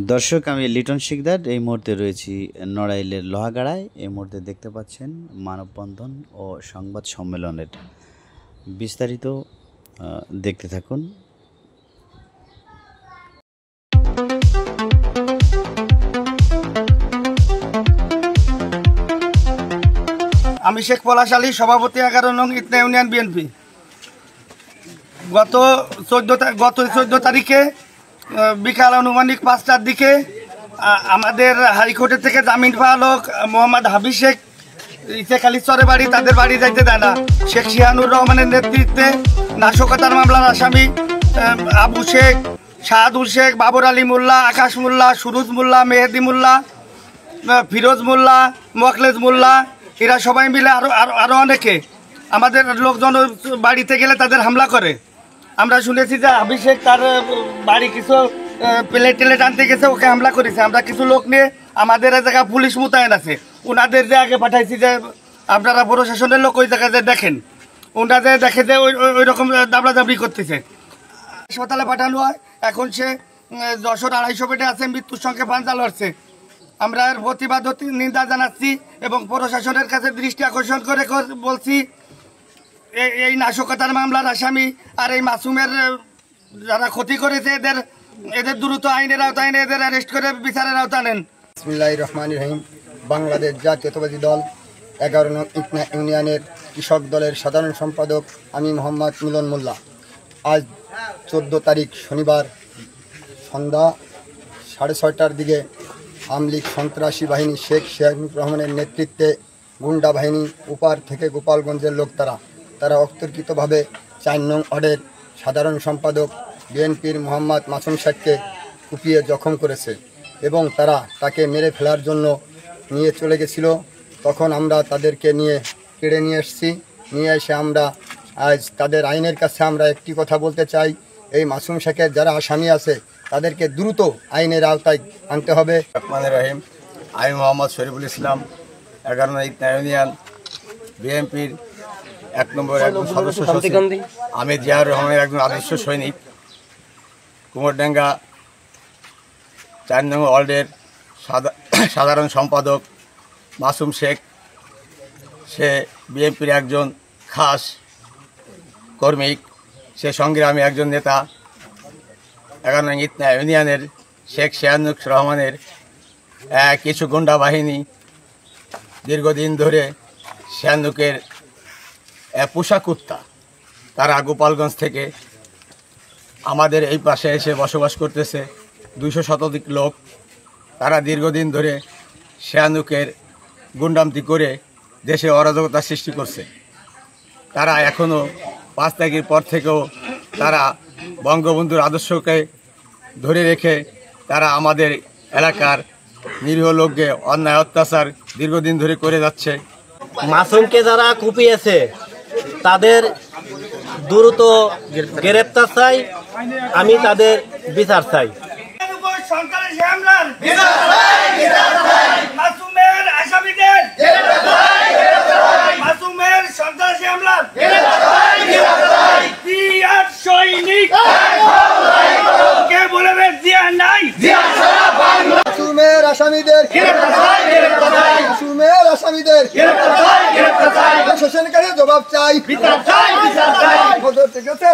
দর্শক, আমি লিটন শিকদার এই মুহূর্তে রয়েছি নড়াইলের লোহাগাড়ায়। এই মুহূর্তে দেখতে পাচ্ছেন মানববন্ধন ও সংবাদ সম্মেলনের বিস্তারিত দেখতে থাকুন। আমি শেখ পলাশ আলী, সভাপতি 11 নং ইতনা ইউনিয়ন বিএনপি। গত 14 তারিখে বিকাল আনুমানিক 5টার দিকে আমাদের হাইকোর্টের থেকে জামিন পাওয়া লোক মোহাম্মদ হাবিব শেখ ইসেখালিচরের বাড়ি, তাদের বাড়ি যাইতে দেয় না। শেখ শিহানুর রহমানের নেতৃত্বে নাশকতার মামলার আসামি আবু শেখ, শাহাদুল শেখ, বাবর আলী মোল্লা, আকাশ মোল্লা, সুরুজ মোল্লা, মেহেদি মোল্লা, ফিরোজ মোল্লা, মোকলেজ মোল্লা, এরা সবাই মিলে আরও অনেকে আমাদের লোকজন বাড়িতে গেলে তাদের হামলা করে। আমরা শুনেছি যে হাবিব শেখ তার বাড়ি কিছু প্লেট আনতে গেছে, ওকে হামলা করেছে। আমরা কিছু লোক নিয়ে আমাদের জায়গা পুলিশ মোতায়েন আছে, ওনাদের যে আগে পাঠাইছি যে আপনারা প্রশাসনের লোক ওই জায়গায় যে দেখেন, ওনাদের দেখে যে ওই রকম দাবড়াদাবড়ি করতেছে। হাসপাতালে পাঠানো হয়। এখন সে 200-250 বেডে আছে, মৃত্যুর সঙ্গে পাঞ্জা লড়ছে। আমরা এর প্রতিবাদ নিন্দা জানাচ্ছি এবং প্রশাসনের কাছে দৃষ্টি আকর্ষণ করে বলছি এই নাশকতার মামলার আসামি আর এই মাসুমের যারা ক্ষতি করেছে এদের দ্রুত আইনের আওতায় এনে এদের অ্যারেস্ট করে বিচারের আওতা নেন। বিসমিল্লাহির রহমানির রহিম। বাংলাদেশ জাতীয়তাবাদী দল 11 নং ইতনা ইউনিয়নের কৃষক দলের সাধারণ সম্পাদক আমি মোহাম্মদ মিলন মোল্লা। আজ 14 তারিখ শনিবার সন্ধ্যা 6:30টার দিকে আওয়ামী লীগ সন্ত্রাসী বাহিনী শেখ শিহানুর রহমানের নেতৃত্বে গুন্ডা বাহিনী উপার থেকে গোপালগঞ্জের লোক তারা অতর্কিতভাবে 4 নং ওয়ার্ডের সাধারণ সম্পাদক বিএনপির মোহাম্মদ মাসুম শেখকে কুপিয়ে জখম করেছে এবং তাকে মেরে ফেলার জন্য নিয়ে চলে গেছিল। তখন আমরা তাদেরকে কেড়ে নিয়ে এসে আমরা আজ তাদের আইনের কাছে আমরা একটি কথা বলতে চাই, এই মাসুম শেখের যারা আসামি আছে তাদেরকে দ্রুত আইনের আওতায় আনতে হবে। রহমানির রহিম। আমি মোহাম্মদ শরীফুল ইসলাম, 11 নং ইতনা ইউনিয়ন বিএনপির 1 নম্বর একজন সদস্য সচিব। আমি জিয়াউর রহমানের একজন আদর্শ সৈনিক। কুমোরডাঙ্গা 4 নং ওয়ার্ডের সাধারণ সম্পাদক মাসুম শেখ, সে বিএনপির একজন খাস কর্মিক, সে সংগ্রামী একজন নেতা। 11 নং ইতনা ইউনিয়নের শেখ শিহানুর রহমানের কিছু গুন্ডা বাহিনী দীর্ঘদিন ধরে শিহানুকের পোশাক কুত্তা, তারা গোপালগঞ্জ থেকে আমাদের এই পাশে এসে বসবাস করতেছে। 200 শতাধিক লোক, তারা দীর্ঘদিন ধরে শিহানুকের গুন্ডামতি করে দেশে অরাজকতা সৃষ্টি করছে। তারা এখনও 5 তারিখের পর থেকেও তারা বঙ্গবন্ধুর আদর্শকে ধরে রেখে তারা আমাদের এলাকার নিরীহ লোককে অন্যায় অত্যাচার দীর্ঘদিন ধরে করে যাচ্ছে। মাসুমকে যারা কুপিয়েছে তাদের দ্রুত গ্রেপ্তার চাই, আমি তাদের বিচার চাই। শোষণকারী জবাব চাই,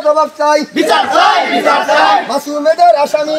জবাব চাই, মাসুমেদের আসামি